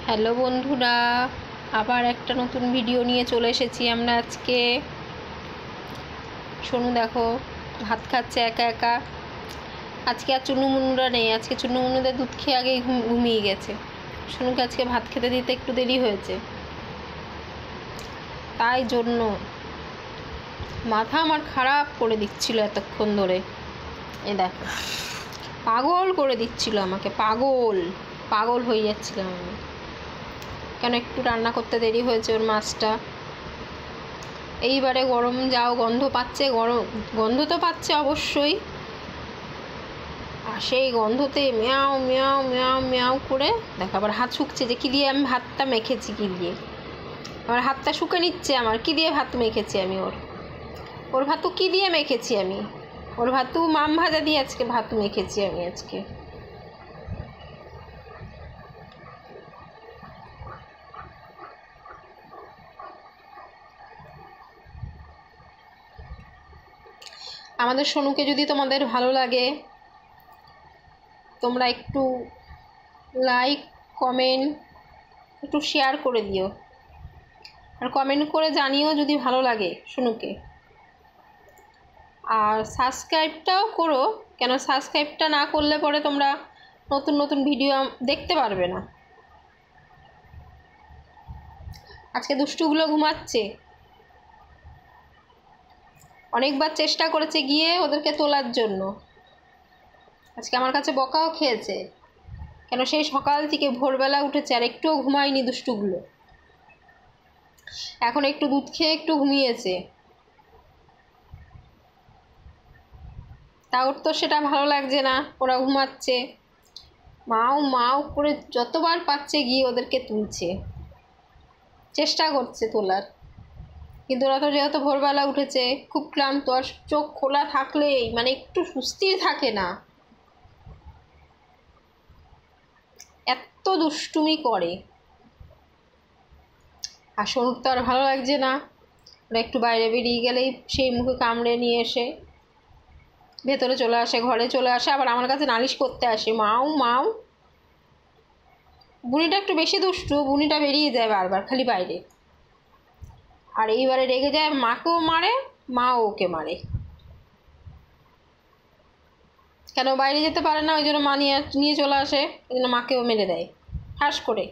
Hello বন্ধুরা, আবার একটা নতুন ভিডিও নিয়ে চলে এসেছি আমরা আজকে। সোনু দেখো ভাত খাচ্ছে একা একা। আজকে আর চুনুমুনুরা নেই, আজকে চুনুমুনুদের দুধ খেয়ে আগেই ঘুমিয়ে গেছে। সোনুকে আজকে ভাত খেতে দিতে একটু দেরি হয়েছে, তাই জন্য মাথা আমার খারাপ করে দিচ্ছিল এতক্ষণ ধরে। এ দেখো পাগল করে দিচ্ছিল আমাকে, পাগল হয়ে যাচ্ছিলাম আমি। কেন একটু রান্না করতে দেরি হয়েছে ওর মাছটা। এইবারে গরম যাও গন্ধ পাচ্ছে, গন্ধ তো পাচ্ছে অবশ্যই, আর সেই গন্ধতে ম্যাও ম্যাও ম্যাও ম্যাও করে দেখো আবার হাত শুকছে যে কী দিয়ে আমি ভাতটা মেখেছি, কী দিয়ে আমার হাতটা শুকে নিচ্ছে। আমার কী দিয়ে ভাত মেখেছি আমি, ওর ভাতু কী দিয়ে মেখেছি আমি, ওর ভাতু মাম ভাজা দিয়ে আজকে ভাত মেখেছি আমি আজকে। আমাদের সোনুকে যদি তোমাদের ভালো লাগে তোমরা একটু লাইক কমেন্ট একটু শেয়ার করে দিও, আর কমেন্ট করে জানিও যদি ভালো লাগে সোনুকে। আর সাবস্ক্রাইবটাও করো, কেন সাবস্ক্রাইবটা না করলে পরে তোমরা নতুন নতুন ভিডিও দেখতে পারবে না। আজকে দুষ্টুগুলো ঘুমাচ্ছে, অনেকবার চেষ্টা করেছে গিয়ে ওদেরকে তোলার জন্য। আজকে আমার কাছে বকাও খেয়েছে, কেন সেই সকাল থেকে ভোরবেলা উঠেছে আর একটুও ঘুমায়নি দুষ্টুগুলো। এখন একটু দুধ খেয়ে একটু ঘুমিয়েছে, তা ওর তো সেটা ভালো লাগছে না, ওরা ঘুমাচ্ছে। মাও মাও করে যতবার পাচ্ছে গিয়ে ওদেরকে তুলছে, চেষ্টা করছে তোলার, কিন্তু ওরা তো যেহেতু ভোরবেলা উঠেছে খুব ক্লান্ত, আর চোখ খোলা থাকলেই মানে একটু সুস্থির থাকে না, এত দুষ্টুমি করে। আর সোনুর তো আর ভালো লাগছে না, ওরা একটু বাইরে বেরিয়ে গেলেই সেই মুখে কামড়ে নিয়ে এসে ভেতরে চলে আসে, ঘরে চলে আসে, আবার আমার কাছে নালিশ করতে আসে মাও মাও। বুনিটা একটু বেশি দুষ্টু, বুনিটা বেরিয়ে যায় বারবার খালি বাইরে, আর এইবারে রেগে যায়, মাকেও মারে, মাও ওকে মারে। কেন বাইরে যেতে পারে না, ওই জন্য মা নিয়ে চলে আসে, ওই জন্য মাকেও মেরে দেয় ঠাস করে।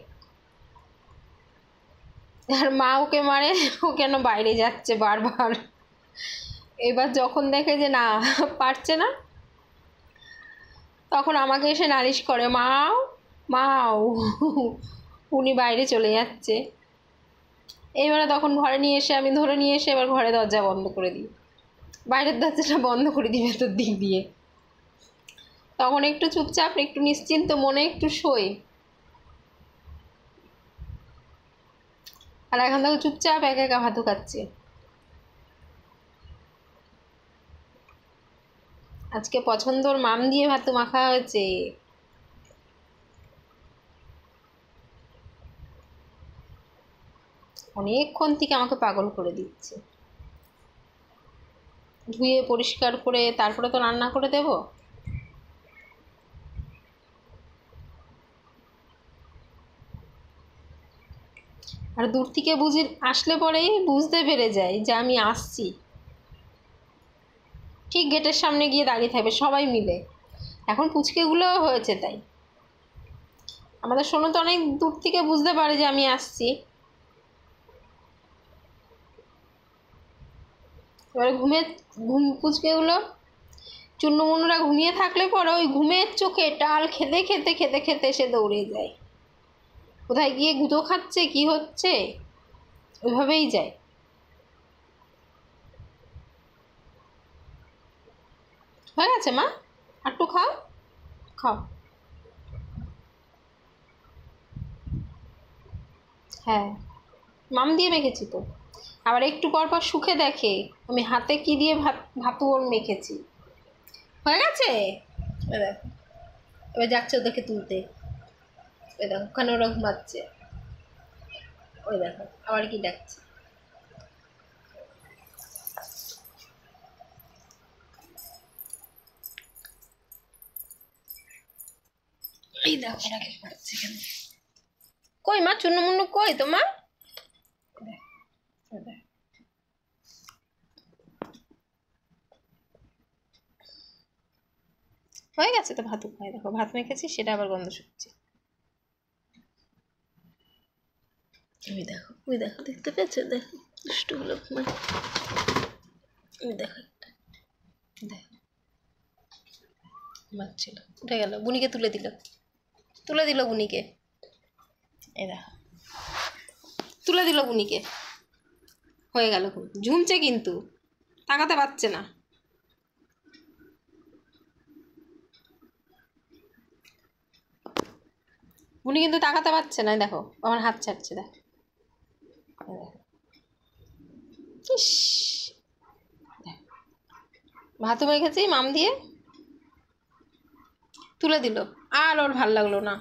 আর মা ওকে মারে, ও কেন বাইরে যাচ্ছে বারবার। এবার যখন দেখে যে না পারছে না, তখন আমাকে এসে নালিশ করে মাও মাও, উনি বাইরে চলে যাচ্ছে। এইবারে তখন ঘরে নিয়ে এসে আমি ধরে নিয়ে এসে এবার ঘরে দরজা বন্ধ করে দিই, বাইরের দরজাটা বন্ধ করে দিই ভেতর দিক দিয়ে। তখন একটু চুপচাপ একটু নিশ্চিন্ত মনে একটু শোয়, আর এখন দেখো চুপচাপ একা একা ভাতু খাচ্ছে। আজকে পছন্দর মাম দিয়ে ভাতু মাখা হয়েছে। অনেকক্ষণ থেকে আমাকে পাগল করে দিচ্ছে, ধুয়ে পরিষ্কার করে তারপরে তো রান্না করে দেব। আর দূর থেকে আসলে পরেই বুঝতে পেরে যায় যে আমি আসছি, ঠিক গেটের সামনে গিয়ে দাঁড়িয়ে থাকবে সবাই মিলে। এখন পুচকেগুলোও হয়েছে তাই, আমাদের সোনু তো অনেক দূর থেকে বুঝতে পারে যে আমি আসছি। এবারে পুচকেগুলো চুন্নুমুন্নুরা ঘুমিয়ে থাকলে পরে ওই ঘুমের চোখে টাল খেতে খেতে খেতে খেতে সে দৌড়ে যায়, কোথায় গিয়ে গুঁতো খাচ্ছে কি হচ্ছে ওইভাবেই যায়। হয়ে গেছে মা, একটু খাও খাও। হ্যাঁ মাম দিয়ে মেখেছি তো, আবার একটু পর পর শুকে দেখে আমি হাতে কি দিয়ে ভাতু ওর মেখেছি। হয়ে গেছে, ওই দেখো এবার যাচ্ছে ওদেরকে তুলতে, ওই দেখো ওখানে ওরা ঘুমাচ্ছে, ওই দেখো আবার কি ডাকছে। এই দেখো ওরা কি করছে এখানে। কই মা, চুন্নমুন্নু কই তোমার? হয়ে গেছে তো, ভাতও খাই। দেখো ভাত মেখেছি, সেটা আবার গন্ধ শুকছে। ওই দেখো, ওই দেখো, দেখতে পেয়েছো? দেখো দুষ্টু হলো মানে, ওই দেখো একটা, দেখো মারছিল, উঠে গেল। বুনিকে তুলে দিল, তুলে দিল বুনিকে। এই দেখো, তুলে দিল বুনিকে, হয়ে গেল। ঝুমছে কিন্তু তাকাতে পারছে না। বুনি কিন্তু তাকাতে পারছে না। দেখো আমার হাত ছাড়ছে, দেখো। ইস, ভাতও মেখেছি মাম দিয়ে, তুলে দিল। আর ওর ভাল লাগলো না,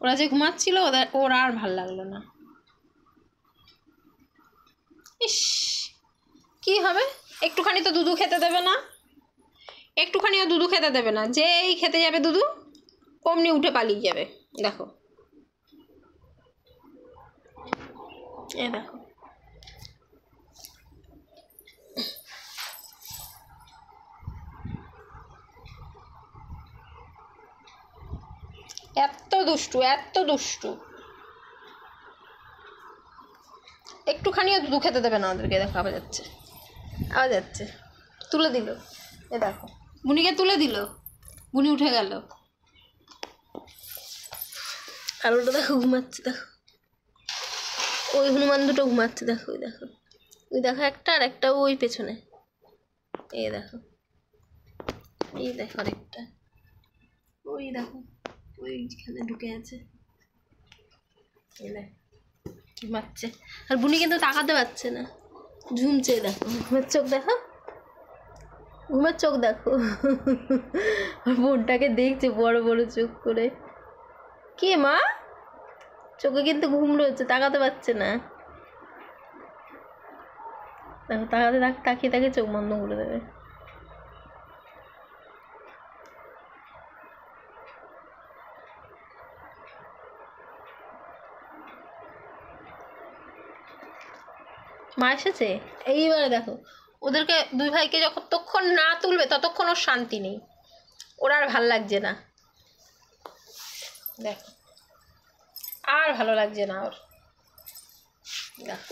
ওরা যে ঘুমাচ্ছিল ওর আর ভাল লাগলো না। ইস, কি হবে? একটুখানি তো দুধু খেতে দেবে না, একটুখানিও দুধু খেতে দেবে না। যেই খেতে যাবে দুধু, অমনি উঠে পালিয়ে যাবে। দেখো, এ দেখো, এত দুষ্টু, এত দুষ্টু। একটুখানিও দুধু খেতে দেবে না ওদেরকে। দেখো আবার যাচ্ছে, আবার যাচ্ছে, তুলে দিল। এ দেখো, বুনিকে তুলে দিল, বুনি উঠে গেল। আর ওটা দেখো ঘুমাচ্ছে, দেখো ওই হনুমান দুটো ঘুমাচ্ছে। দেখো ওই দেখো, ওই দেখো একটা, আর একটা ওই পেছনে। এই দেখো, এই দেখো আরেকটা, ওই দেখো ওইখানে ঢুকে আছে। এই দেখো ঘুমাচ্ছে, আর বুনি কিন্তু তাকাতে পারছে না, ঝুমছে। দেখো ঘুমের চোখ, দেখো ঘুমের চোখ, দেখো বোনটাকে দেখছে বড় বড় চোখ করে। কে মা? চোখে কিন্তু ঘুম রয়েছে, তাকাতে পারছে না। দেখো তাকিয়ে তাকিয়ে চোখ বন্ধ করে দেবে। মা এসেছে। এইবারে দেখো, ওদেরকে দুই ভাইকে যতক্ষণ না তুলবে ততক্ষণ ওর শান্তি নেই, ওর আর ভাল লাগছে না। দেখো আর ভালো লাগছে না ওর। দেখো,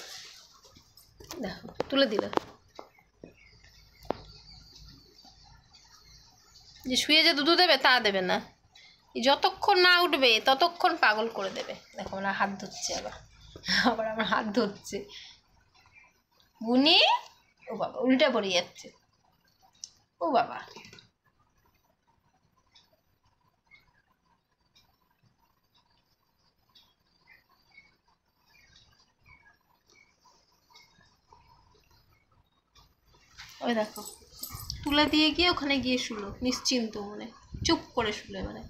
দেখো তুলে দিল। যে শুয়ে যে দুধ দেবে তা দেবে না, যতক্ষণ না উঠবে ততক্ষণ পাগল করে দেবে। দেখো আমার হাত ধরছে, আবার আবার আমার হাত ধরছে। বুনি, ও বাবা উল্টা পড়ে যাচ্ছে, ও বাবা। ওই দেখো, তুলে দিয়ে গিয়ে ওখানে গিয়ে শুলো নিশ্চিন্ত মনে, চুপ করে শুলে মানে।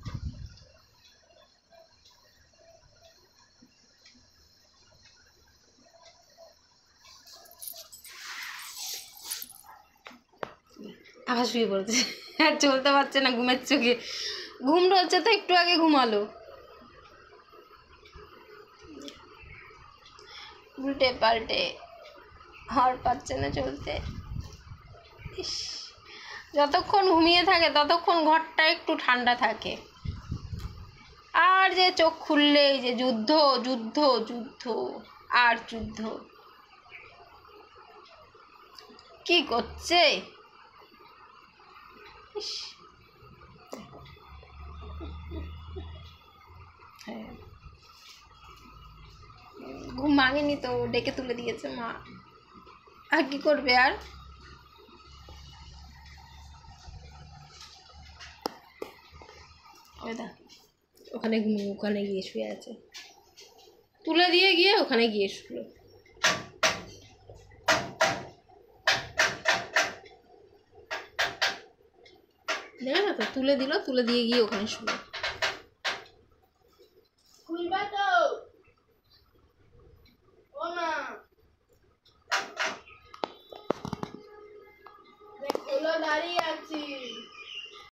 আবার শুয়ে পড়েছে, আর চলতে পারছে না ঘুমের চোখে। ঘুম রয়েছে তো, একটু আগে ঘুমালো। উল্টে পাল্টে আর পারছে না চলতে। ইস, যতক্ষণ ঘুমিয়ে থাকে ততক্ষণ ঘরটা একটু ঠান্ডা থাকে, আর যে চোখ খুললেই যে যুদ্ধ যুদ্ধ যুদ্ধ আর যুদ্ধ। কি করছে? ইস, হ্যাঁ, ঘুম ভাঙেনি তো, ডেকে তুলে দিয়েছে মা। আর কি করবে আর? ওই দেখ, ওখানে ওখানে গিয়ে শুয়ে আছে, তুলে দিয়ে গিয়ে ওখানে গিয়ে শুলো। দেখে না তো, তুলে দিল, তুলে দিয়ে গিয়ে ওখানে শুলো। দাঁড়িয়ে